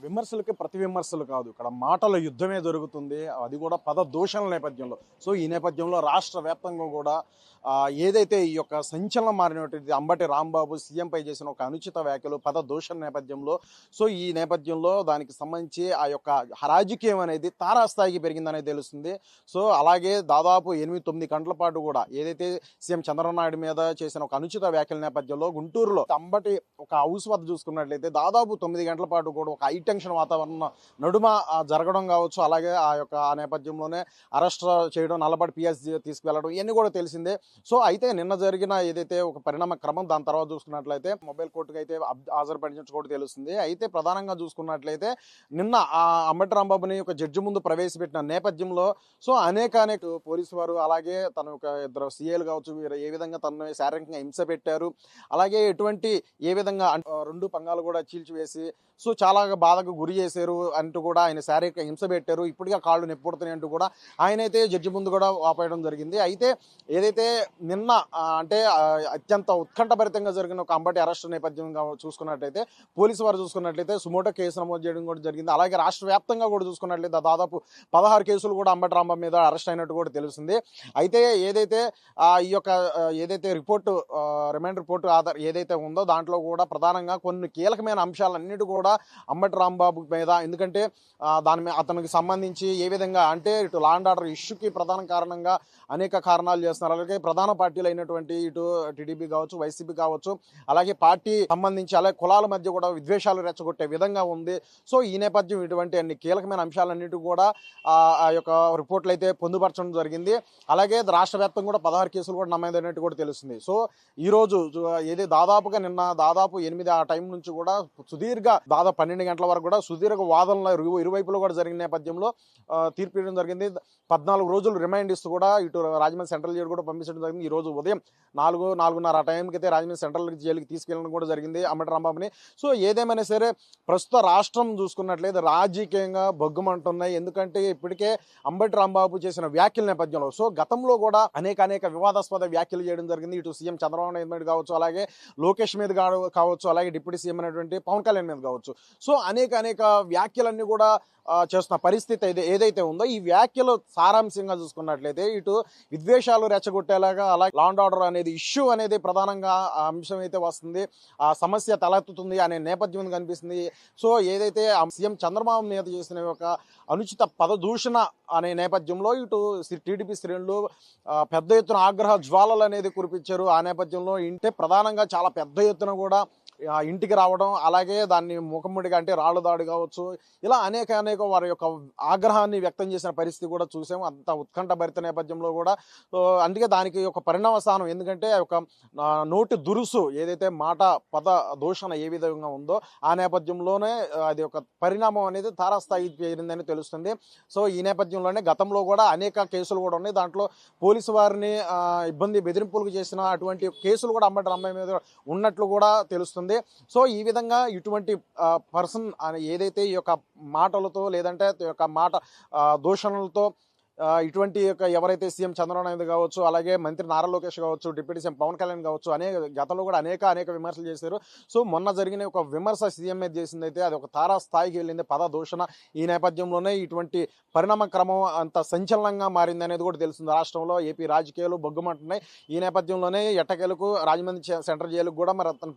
విమర్శలకి ప్రతి విమర్శలు కాదు. ఇక్కడ మాటల యుద్ధమే జరుగుతుంది. అది కూడా పద దూషణల నేపథ్యంలో. సో, ఈ నేపథ్యంలో రాష్ట్ర వ్యాప్తంగా కూడా ఏదైతే ఈ యొక్క సంచలనం మారినటువంటి అంబటి రాంబాబు సీఎంపై చేసిన ఒక అనుచిత వ్యాఖ్యలు, పద దూషణ నేపథ్యంలో సో, ఈ నేపథ్యంలో దానికి సంబంధించి ఆ యొక్క రాజకీయం అనేది తారాస్థాయికి పెరిగిందనేది తెలుస్తుంది. సో, అలాగే దాదాపు 8, 9 గంటల పాటు కూడా ఏదైతే సీఎం చంద్రబాబు నాయుడు మీద చేసిన ఒక అనుచిత వ్యాఖ్యల నేపథ్యంలో గుంటూరులో అంబటి ఒక హౌస్ వద్ద చూసుకున్నట్లయితే దాదాపు 9 గంటల పాటు కూడా ఒక హై టెన్షన్ వాతావరణం నడుమ జరగడం కావచ్చు. అలాగే ఆ నేపథ్యంలోనే అరెస్ట్ చేయడం, నల్లబడి పిఎస్ తీసుకువెళ్ళడం ఇవన్నీ కూడా తెలిసిందే. సో, అయితే నిన్న జరిగిన ఏదైతే ఒక పరిణామ క్రమం దాని తర్వాత చూసుకున్నట్లయితే మొబైల్ కోర్టుకు అయితే హాజరుపడించుకోవడం తెలుస్తుంది. అయితే ప్రధానంగా చూసుకున్నట్లయితే నిన్న ఆ అంబటి రాంబాబుని ఒక జడ్జి ముందు ప్రవేశపెట్టిన నేపథ్యంలో సో అనేక పోలీసు వారు అలాగే తన ఒక ఇద్దరు సీఏలు కావచ్చు వీరు ఏ విధంగా తనను శారీరకంగా హింస పెట్టారు, అలాగే ఏ విధంగా రెండు పంగాలు కూడా చీల్చివేసి సో చాలా బాధకు గురి చేశారు అంటూ కూడా ఆయన శారీరక హింస పెట్టారు. ఇప్పటికే కాళ్ళు నొప్పుడుతున్నాయి అంటూ కూడా ఆయన అయితే జడ్జి ముందు కూడా వాపోయడం జరిగింది. అయితే ఏదైతే నిన్న అత్యంత ఉత్కంఠభరితంగా జరిగిన ఒక అంబటి అరెస్ట్ నేపథ్యంగా చూసుకున్నట్లయితే పోలీసు వారు చూసుకున్నట్లయితే సుమోటో కేసు నమోదు చేయడం కూడా జరిగింది. అలాగే రాష్ట్ర వ్యాప్తంగా కూడా చూసుకున్నట్లయితే దాదాపు 16 కేసులు కూడా అంబటి రాంబాబు మీద అరెస్ట్ అయినట్టు కూడా తెలుస్తుంది. అయితే ఏదైతే ఈ యొక్క ఏదైతే రిపోర్టు రిమైండ్ రిపోర్టు ఆధార్ ఏదైతే ఉందో దాంట్లో కూడా ప్రధానంగా కొన్ని కీలకమైన అంశాలన్నిటి కూడా అంబటి రాంబాబు మీద, ఎందుకంటే దాని మీద అతనికి సంబంధించి ఏ విధంగా అంటే ఇటు లా అండ్ ఆర్డర్ ఇష్యూకి ప్రధాన కారణంగా అనేక కారణాలు చేస్తున్నారు. అలాగే ప్రధాన పార్టీలు అయినటువంటి ఇటు టీడీపీ కావచ్చు, వైసీపీ కావచ్చు, అలాగే పార్టీ సంబంధించి అలాగే కులాల మధ్య కూడా విద్వేషాలు రెచ్చగొట్టే విధంగా ఉంది. సో ఈ నేపథ్యం ఇటువంటి అన్ని కీలకమైన అంశాలన్నిటి కూడా ఆ యొక్క రిపోర్ట్లు అయితే పొందుపరచడం జరిగింది. అలాగే రాష్ట్ర వ్యాప్తంగా కూడా 16 కేసులు కూడా నమోదైనట్టు కూడా తెలుస్తుంది. సో ఈ రోజు ఏది దాదాపుగా నిన్న దాదాపు 8 ఆ టైం నుంచి కూడా సుదీర్ఘ దాదాపు 12 గంటల వరకు కూడా సుదీర్ఘ వాదనలు ఇరువైపులో కూడా జరిగిన నేపథ్యంలో తీర్పు ఇవ్వడం జరిగింది. 14 రోజులు రిమైండ్ ఇస్తూ కూడా ఇటు రాజమండ్రి సెంట్రల్ జైలు కూడా పంపించడం జరిగింది. ఈ రోజు ఉదయం 4:30 ఆ టైంకి అయితే రాజమండ్రి సెంట్రల్ జైలుకి తీసుకెళ్ళడం కూడా జరిగింది అంబటి రాంబాబుని. సో ఏదేమైనా సరే ప్రస్తుత రాష్ట్రం చూసుకున్నట్లయితే రాజకీయంగా బొగ్గుమంటున్నాయి. ఎందుకంటే ఇప్పటికే అంబటి రాంబాబు చేసిన వ్యాఖ్యల నేపథ్యంలో సో గతంలో కూడా అనేక వివాదాస్పద వ్యాఖ్యలు చేయడం జరిగింది. ఇటు సీఎం చంద్రబాబు నాయుడు మీద కావచ్చు, అలాగే లోకేష్ మీద కావచ్చు, అలాగే డిప్యూటీ సీఎం అయినటువంటి పవన్ కళ్యాణ్ మీద కావచ్చు. సో అనేక వ్యాఖ్యలన్నీ కూడా చేస్తున్న పరిస్థితి ఏదైతే ఉందో ఈ వ్యాఖ్యలు సారాంశంగా చూసుకున్నట్లయితే ఇటు విద్వేషాలు రెచ్చగొట్టేలాగా అలాగే లా అండ్ ఆర్డర్ అనేది ఇష్యూ అనేది ప్రధానంగా అంశం అయితే వస్తుంది, ఆ సమస్య తలెత్తుతుంది అనే నేపథ్యం కనిపిస్తుంది. సో ఏదైతే సీఎం చంద్రబాబు మీద చేసిన ఒక అనుచిత పదదూషణ అనే నేపథ్యంలో ఇటు టీడీపీ శ్రేణులు పెద్ద ఎత్తున ఆగ్రహ జ్వాలలు అనేది కురిపించారు. ఆ నేపథ్యంలో ఇంటే ప్రధానంగా చాలా పెద్ద ఎత్తున కూడా ఇంటికి రావడం, అలాగే దాన్ని ముఖముడిగా అంటే రాళ్ళు దాడి కావచ్చు, ఇలా అనేక వారి యొక్క ఆగ్రహాన్ని వ్యక్తం చేసిన పరిస్థితి కూడా చూసాము. అంత ఉత్కంఠభరిత నేపథ్యంలో కూడా అందుకే దానికి ఒక పరిణామ స్థానం, ఎందుకంటే ఒక నోటి దురుసు ఏదైతే మాట పద దూషణ ఏ విధంగా ఉందో ఆ నేపథ్యంలోనే అది ఒక పరిణామం అనేది తారాస్థాయికి చేరిందని తెలుస్తుంది. సో ఈ నేపథ్యంలోనే గతంలో కూడా అనేక కేసులు కూడా ఉన్నాయి. దాంట్లో పోలీసు వారిని బెదిరింపులకు చేసిన అటువంటి కేసులు కూడా అంబటి రాంబాబు మీద ఉన్నట్లు కూడా తెలుస్తుంది. సో ఈ విధంగా ఇటువంటి పర్సన్ ఏదైతే ఈ యొక్క మాటలతో లేదంటే ఈ యొక్క మాట దూషణలతో ఇటువంటి ఎవరైతే సీఎం చంద్రబాబు నాయుడు కావచ్చు, అలాగే మంత్రి నారా లోకేష్ కావచ్చు, డిప్యూటీ సీఎం పవన్ కళ్యాణ్ కావచ్చు, గతంలో కూడా అనేక విమర్శలు చేశారు. సో మొన్న జరిగిన ఒక విమర్శ సీఎం మీద చేసింది అయితే అది ఒక తారా స్థాయికి వెళ్ళింది, పద దూషణ. ఈ నేపథ్యంలోనే ఇటువంటి పరిణామ క్రమం అంత సంచలనంగా మారింది అనేది కూడా తెలుస్తుంది. రాష్ట్రంలో ఏపీ రాజకీయాలు బొగ్గుమంటున్నాయి. ఈ నేపథ్యంలోనే ఎట్టకేలకు రాజమండ్రి సెంట్రల్ జైలుకు కూడా మరి అతను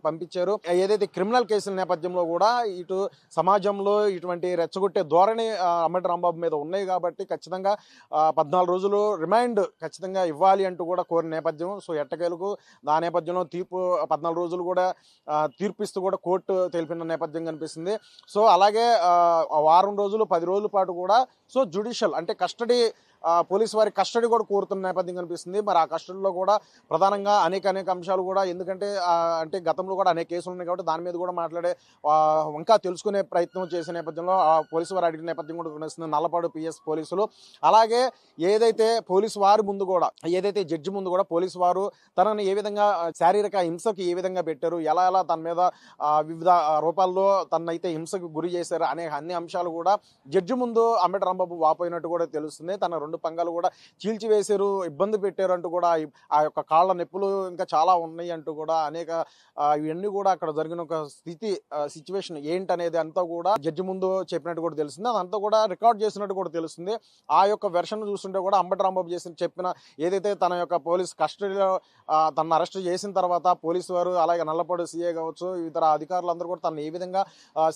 పంపించారు. ఏదైతే క్రిమినల్ కేసుల నేపథ్యంలో కూడా ఇటు సమాజంలో ఇటువంటి రెచ్చగొట్టే ధోరణి అంబటి రాంబాబు మీద ఉన్నాయి కాబట్టి ఖచ్చితంగా 14 రోజులు రిమైండ్ ఖచ్చితంగా ఇవ్వాలి అంటూ కూడా కోరిన నేపథ్యం. సో ఎట్టకేలకు ఆ నేపథ్యంలో తీర్పు 14 రోజులు కూడా తీర్పిస్తూ కూడా కోర్టు తెలిపిన నేపథ్యం కనిపిస్తుంది. సో అలాగే వారం రోజులు 10 రోజుల పాటు కూడా సో జ్యుడిషియల్ అంటే కస్టడీ పోలీసు వారి కస్టడీ కూడా కోరుతున్న నేపథ్యం కనిపిస్తుంది. మరి ఆ కస్టడీలో కూడా ప్రధానంగా అనేక అంశాలు కూడా, ఎందుకంటే అంటే గతంలో కూడా అనేక కేసులు ఉన్నాయి కాబట్టి దాని మీద కూడా మాట్లాడే ఇంకా తెలుసుకునే ప్రయత్నం చేసే నేపథ్యంలో పోలీసు వారు అడిగిన నేపథ్యం కూడా కనిపిస్తుంది. నల్లపాడు పిఎస్ పోలీసులు అలాగే ఏదైతే పోలీసు వారి ముందు కూడా ఏదైతే జడ్జి ముందు కూడా పోలీసు వారు తనని ఏ విధంగా శారీరక హింసకి ఏ విధంగా పెట్టారు, ఎలా తన మీద వివిధ రూపాల్లో తనైతే హింసకు గురి చేశారు అనే అన్ని అంశాలు కూడా జడ్జి ముందు అంబటి రాంబాబు వాపోయినట్టు కూడా తెలుస్తుంది. తన 2 పంగాలు కూడా చీల్చివేశారు, ఇబ్బంది పెట్టారు అంటూ కూడా ఆ యొక్క కాళ్ళ నొప్పులు ఇంకా చాలా ఉన్నాయి అంటూ కూడా అనేక ఇవన్నీ కూడా అక్కడ జరిగిన ఒక సిచ్యువేషన్ ఏంటనేది అంతా కూడా జడ్జి ముందు చెప్పినట్టు కూడా తెలిసింది. అదంతా కూడా రికార్డ్ చేసినట్టు కూడా తెలుస్తుంది. ఆ యొక్క వెర్షన్ చూస్తుంటే కూడా అంబటి రాంబాబు చెప్పిన ఏదైతే తన యొక్క పోలీస్ కస్టడీలో తనను అరెస్ట్ చేసిన తర్వాత పోలీసు వారు అలాగే నల్లపాడు సీఏ కావచ్చు ఇతర అధికారులందరూ కూడా తను ఏ విధంగా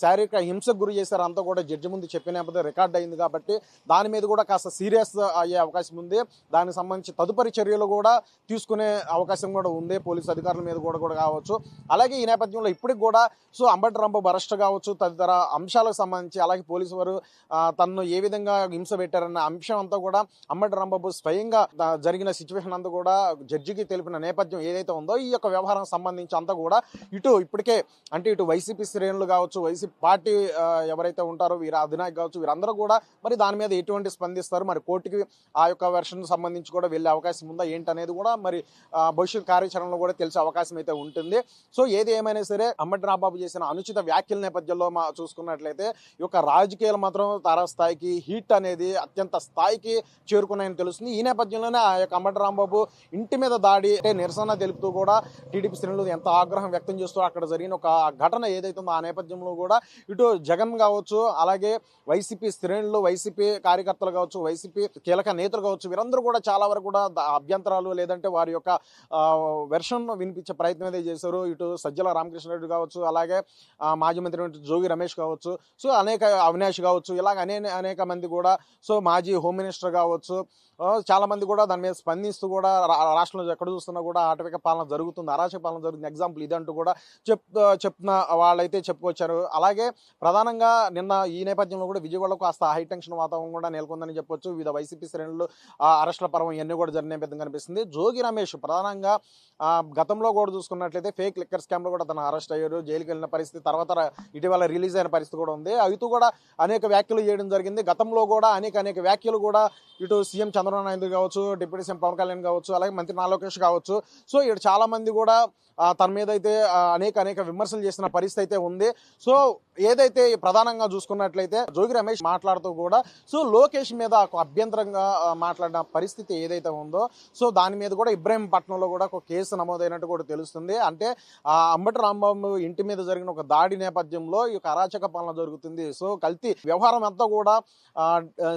శారీరక హింసకు గురి చేశారు అంతా కూడా జడ్జి ముందు చెప్పిన నేపథ్యం రికార్డ్ అయింది కాబట్టి దాని మీద కూడా కాస్త సీరియస్ అయ్యే అవకాశం ఉంది. దానికి సంబంధించి తదుపరి చర్యలు కూడా తీసుకునే అవకాశం కూడా ఉంది పోలీసు అధికారుల మీద కూడా కావచ్చు. అలాగే ఈ నేపథ్యంలో ఇప్పటికి కూడా అంబటి రాంబాబు అరెస్ట్ కావచ్చు తదితర అంశాలకు సంబంధించి అలాగే పోలీసు వారు తనను ఏ విధంగా హింస పెట్టారన్న అంశం అంతా కూడా అంబటి రాంబాబు స్వయంగా జరిగిన సిచ్యువేషన్ అంతా కూడా జడ్జికి తెలిపిన నేపథ్యం ఏదైతే ఉందో ఈ యొక్క వ్యవహారం సంబంధించి అంతా కూడా ఇప్పటికే ఇటు వైసీపీ శ్రేణులు కావచ్చు, వైసీపీ పార్టీ ఎవరైతే ఉంటారో వీరు అధినాయకు కావచ్చు, వీరందరూ కూడా మరి దాని మీద ఎటువంటి స్పందిస్తారు, మరి కోర్టుకి ఆ యొక్క వెర్షన్ సంబంధించి కూడా వెళ్ళే అవకాశం ఉందా ఏంటనేది కూడా మరి భవిష్యత్ కార్యాచరణలో కూడా తెలిసే అవకాశం అయితే ఉంటుంది. ఏది ఏమైనా సరే అంబటి రాంబాబు చేసిన అనుచిత వ్యాఖ్యల నేపథ్యంలో చూసుకున్నట్లయితే ఈ యొక్క రాజకీయాలు మాత్రం తారాస్థాయికి హీట్ అనేది అత్యంత స్థాయికి చేరుకున్నాయని తెలుస్తుంది. ఈ నేపథ్యంలోనే ఆ యొక్క అంబటి రాంబాబు ఇంటి మీద దాడి నిరసన తెలుపుతూ కూడా టీడీపీ శ్రేణులు ఎంత ఆగ్రహం వ్యక్తం చేస్తూ అక్కడ జరిగిన ఒక ఘటన ఏదైతే ఉందో ఆ నేపథ్యంలో కూడా ఇటు జగన్ కావచ్చు, అలాగే వైసీపీ శ్రేణులు, వైసీపీ కార్యకర్తలు కావచ్చు, వైసీపీ కీలక నేతలు కావచ్చు, వీరందరూ కూడా చాలా వరకు కూడా అభ్యంతరాలు లేదంటే వారి యొక్క వెర్షన్ వినిపించే ప్రయత్నం అయితే చేశారు. ఇటు సజ్జల రామకృష్ణారెడ్డి కావచ్చు, అలాగే మాజీ మంత్రి జోగి రమేష్ కావచ్చు, అనేక అవినాష్ కావచ్చు, ఇలాగ అనేక మంది కూడా మాజీ హోమ్ మినిస్టర్ కావచ్చు, చాలా మంది కూడా దాని మీద స్పందిస్తూ కూడా రాష్ట్రంలో ఎక్కడ చూస్తున్నా కూడా ఆటవిక పాలన జరుగుతుంది, అరాచక పాలన జరుగుతుంది, ఎగ్జాంపుల్ ఇదంటూ కూడా చెప్తున్న వాళ్ళైతే చెప్పుకొచ్చారు. అలాగే ప్రధానంగా నిన్న ఈ నేపథ్యంలో కూడా విజయవాడలో కాస్త హైటెన్షన్ వాతావరణం కూడా నెలకొందని చెప్పొచ్చు. వివిధ వైసీపీ శ్రేణులు అరెస్టుల పర్వం ఇవన్నీ కూడా జరిగిన నేపథ్యం కనిపిస్తుంది. జోగి రమేష్ ప్రధానంగా గతంలో కూడా చూసుకున్నట్లయితే ఫేక్ లిక్కర్ స్కామ్ లో కూడా తను అరెస్ట్ అయ్యారు, జైలుకి వెళ్ళిన పరిస్థితి, తర్వాత ఇటీవల రిలీజ్ అయిన పరిస్థితి కూడా ఉంది. అవితూ కూడా అనేక వ్యాఖ్యలు చేయడం జరిగింది. గతంలో కూడా అనేక వ్యాఖ్యలు కూడా ఇటు సీఎం చంద్రబాబు నాయుడు కావచ్చు, డిప్యూటీ సీఎం పవన్ కళ్యాణ్ కావచ్చు, అలాగే మంత్రి నారా లోకేష్ కావచ్చు, ఇటు చాలా మంది కూడా తన మీద అయితే అనేక విమర్శలు చేసిన పరిస్థితి అయితే ఉంది. ఏదైతే ప్రధానంగా చూసుకున్నట్లయితే జోగి రమేష్ మాట్లాడుతూ కూడా లోకేష్ మీద అభ్యంతరంగా మాట్లాడిన పరిస్థితి ఏదైతే ఉందో దాని మీద కూడా ఇబ్రహీంపట్నంలో కూడా ఒక కేసు నమోదైనట్టు కూడా తెలుస్తుంది. అంటే అంబటి రాంబాబు ఇంటి మీద జరిగిన ఒక దాడి నేపథ్యంలో ఈ అరాచక పాలన జరుగుతుంది. కల్తీ వ్యవహారం అంతా కూడా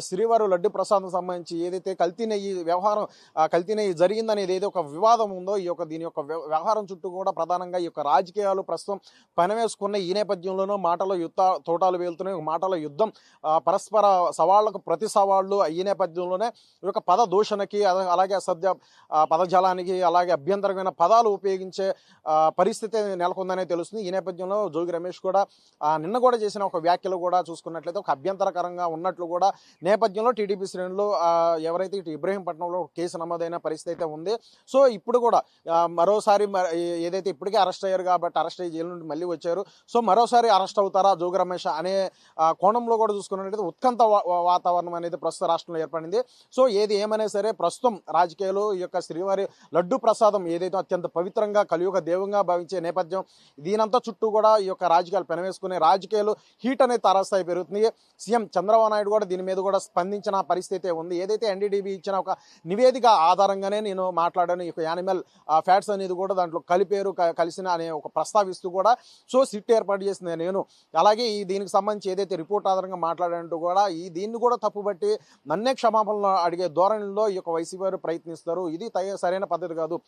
శ్రీవారు లడ్డు ప్రసాదం సంబంధించి ఏదైతే కల్తీ నెయ్యి జరిగిందనేది ఏదో ఒక వివాదం ఉందో దీని యొక్క వ్యవహారం చుట్టూ కూడా ప్రధానంగా ఈ యొక్క రాజకీయాలు ప్రస్తుతం పనివేసుకున్న ఈ నేపథ్యంలోనూ మాటల తోటాలు వేలుతున్నాయి. మాటల యుద్ధం, పరస్పర సవాళ్లకు ప్రతి సవాళ్లు ఈ నేపథ్యంలోనే ఈ యొక్క పద దూషణకి, అలాగే అసభ్య పదజాలానికి, అలాగే అభ్యంతరమైన పదాలు ఉపయోగించే పరిస్థితి నెలకొందనే తెలుస్తుంది. ఈ నేపథ్యంలో జోగి రమేష్ కూడా నిన్న కూడా చేసిన ఒక వ్యాఖ్యలు కూడా చూసుకున్నట్లయితే ఒక అభ్యంతరకరంగా ఉన్నట్లు కూడా నేపథ్యంలో టీడీపీ శ్రేణులు ఎవరైతే ఇటు ఇబ్రహీంపట్నంలో కేసు నమోదైన పరిస్థితి అయితే ఉంది. ఇప్పుడు కూడా మరోసారి ఏదైతే ఇప్పటికే అరెస్ట్ అయ్యారు కాబట్టి అరెస్ట్ అయ్యి జైలు నుండి మళ్ళీ వచ్చారు, మరోసారి అరెస్ట్ అవుతారా జోగి రమేష్ అనే కోణంలో కూడా చూసుకున్నట్లయితే ఉత్కంఠ వాతావరణం అనేది ప్రస్తుత రాష్ట్రంలో ఏర్పడింది. ఏది ఏమైనా సరే ప్రస్తుతం రాజకీయాలు ఈ యొక్క శ్రీవారి లడ్డు ప్రసాదం ఏదైతే అత్యంత పవిత్రంగా కలియుగ దేవంగా భావించే నేపథ్యం, దీనంతా చుట్టూ కూడా ఈ యొక్క రాజకీయాలు పెనవేసుకునే రాజకీయాలు హీట్ అనేది తారాస్థాయి పెరుగుతుంది. సీఎం చంద్రబాబు నాయుడు కూడా దీని మీద కూడా స్పందించిన పరిస్థితి ఉంది. ఏదైతే ఎన్డీడీబీ ఇచ్చిన ఒక నివేదిక ఆధారంగానే నేను మాట్లాడాను, ఈ యొక్క యానిమల్ ఫ్యాట్స్ అనేది కూడా దాంట్లో కలిసిన అనే ఒక ప్రస్తావిస్తూ కూడా సిట్ ఏర్పాటు చేసింది నేను. అలాగే దీనికి సంబంధించి ఏదైతే రిపోర్ట్ ఆధారంగా మాట్లాడానంటూ కూడా దీన్ని కూడా తప్పుబట్టి నన్నే క్షమాపణలు అడిగే ధోరణిలో ఈ యొక్క వైసీపీ వారు ప్రయత్నిస్తారు. ఇది సరైన పద్ధతి కాదు.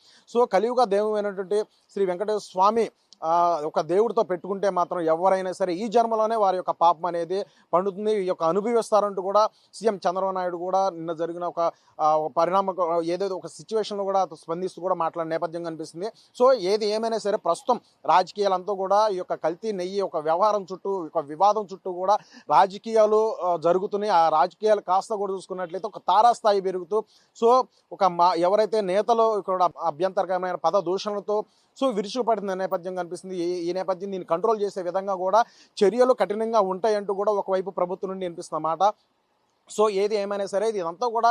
కలియుగ దైవమైనటువంటి శ్రీ వెంకటేశ్వర స్వామి ఒక దేవుడితో పెట్టుకుంటే మాత్రం ఎవరైనా సరే ఈ జన్మలోనే వారి యొక్క పాపం అనేది పండుతుంది, ఈ యొక్క అనుభవిస్తారంటూ కూడా సీఎం చంద్రబాబు నాయుడు కూడా నిన్న జరిగిన ఒక పరిణామం ఏదైతే ఒక సిచ్యువేషన్లో కూడా స్పందిస్తూ కూడా మాట్లాడిన నేపథ్యం కనిపిస్తుంది. ఏది ఏమైనా సరే ప్రస్తుతం రాజకీయాలంతా కూడా ఈ యొక్క కల్తీ నెయ్యి ఒక వ్యవహారం చుట్టూ, ఒక వివాదం చుట్టూ కూడా రాజకీయాలు జరుగుతున్నాయి. ఆ రాజకీయాలు కాస్త కూడా చూసుకున్నట్లయితే ఒక తారాస్థాయి పెరుగుతూ ఎవరైతే నేతలు ఇక్కడ అభ్యంతరకరమైన పద దూషణలతో విరుచుకుపడిన నేపథ్యం కనిపిస్తుంది. ఈ నేపథ్యం దీన్ని కంట్రోల్ చేసే విధంగా కూడా చర్యలు కఠినంగా ఉంటాయంటూ కూడా ఒకవైపు ప్రభుత్వం నుండి వినిపిస్తున్న మాట. ఏది ఏమైనా సరే ఇదంతా కూడా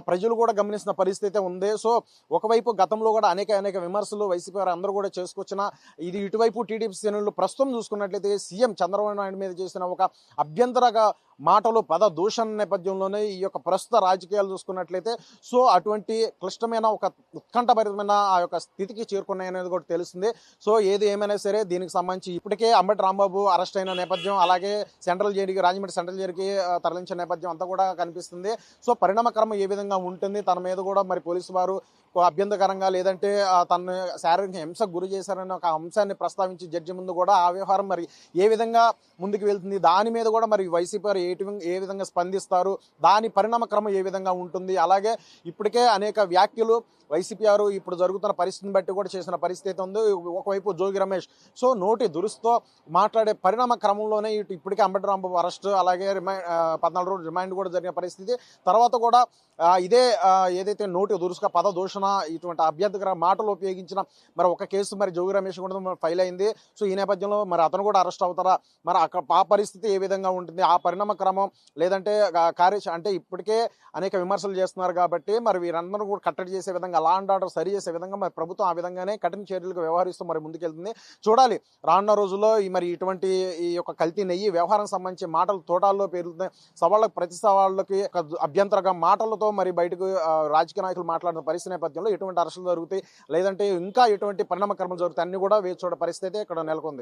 ప్రజలు కూడా గమనిస్తున్న పరిస్థితి ఉంది. ఒకవైపు గతంలో కూడా అనేక విమర్శలు వైసీపీ వారు అందరూ కూడా చేసుకొచ్చిన ఇది ఇటువైపు టీడీపీ శ్రేణులు ప్రస్తుతం చూసుకున్నట్లయితే సీఎం చంద్రబాబు నాయుడు మీద చేసిన ఒక అభ్యంతరగా మాటలు పద దూషణ నేపథ్యంలోనే ఈ యొక్క ప్రస్తుత రాజకీయాలు చూసుకున్నట్లయితే సో అటువంటి క్లిష్టమైన ఒక ఉత్కంఠభరితమైన ఆ యొక్క స్థితికి చేరుకున్నాయనేది కూడా తెలుస్తుంది. సో ఏది ఏమైనా సరే దీనికి సంబంధించి ఇప్పటికే అంబటి రాంబాబు అరెస్ట్ అయిన నేపథ్యం, అలాగే సెంట్రల్ జైలుకి రాజమండ్రి సెంట్రల్ జైలుకి తరలించిన నేపథ్యం అంతా కూడా కనిపిస్తుంది. సో పరిణామక్రమం ఏ విధంగా ఉంటుంది, తన మీద కూడా మరి పోలీసు వారు అభ్యంతరకరంగా లేదంటే తనను శారీరక హింసకు గురి చేశారని ఒక అంశాన్ని ప్రస్తావించి జడ్జి ముందు కూడా ఆ వ్యవహారం మరి ఏ విధంగా ముందుకు వెళ్తుంది, దాని మీద కూడా మరి వైసీపీ వారు ఏ విధంగా స్పందిస్తారు, దాని పరిణామ క్రమం ఏ విధంగా ఉంటుంది, అలాగే ఇప్పటికే అనేక వ్యాఖ్యలు వైసీపీ వారు ఇప్పుడు జరుగుతున్న పరిస్థితిని బట్టి కూడా చేసిన పరిస్థితి ఉంది. ఒకవైపు జోగి రమేష్ సో నోటి దురుసుతో మాట్లాడే పరిణామ క్రమంలోనే ఇప్పటికే అంబటి రాంబాబు అరెస్ట్, అలాగే 14 రోజులు రిమాండ్ కూడా జరిగిన పరిస్థితి. తర్వాత కూడా ఇదే ఏదైతే నోటి దురుసుగా పద దూషణ ఇటువంటి అభ్యర్థికర మాటలు ఉపయోగించిన మరి ఒక కేసు మరి జోగి రమేష్ కూడా ఫైల్ అయింది. సో ఈ నేపథ్యంలో మరి అతను కూడా అరెస్ట్ అవుతారా, మరి అక్కడ ఆ పరిస్థితి ఏ విధంగా ఉంటుంది, ఆ పరిణామ క్రమం లేదంటే అంటే ఇప్పటికే అనేక విమర్శలు చేస్తున్నారు కాబట్టి మరి వీరందరూ కూడా కట్టడి చేసే విధంగా, లా అండ్ ఆర్డర్ సరి చేసే విధంగా మరి ప్రభుత్వం ఆ విధంగానే కఠిన చర్యలకు వ్యవహరిస్తూ మరి ముందుకెళ్తుంది. చూడాలి రానున్న రోజుల్లో మరి ఇటువంటి ఈ యొక్క కల్తీ నెయ్యి వ్యవహారం సంబంధించి మాటలు తోటాల్లో పెరుగుతున్నాయి. సవాళ్ళకు ప్రతి సవాళ్ళకి అభ్యంతరంగా మాటలతో మరి బయటకు రాజకీయ నాయకులు మాట్లాడిన పరిస్థితి నేపథ్యంలో ఎటువంటి అరెస్టులు జరుగుతాయి, లేదంటే ఇంకా ఎటువంటి పరిణామ క్రమాలు జరుగుతాయి అన్ని కూడా వేచి చూడే పరిస్థితి ఇక్కడ నెలకొంది.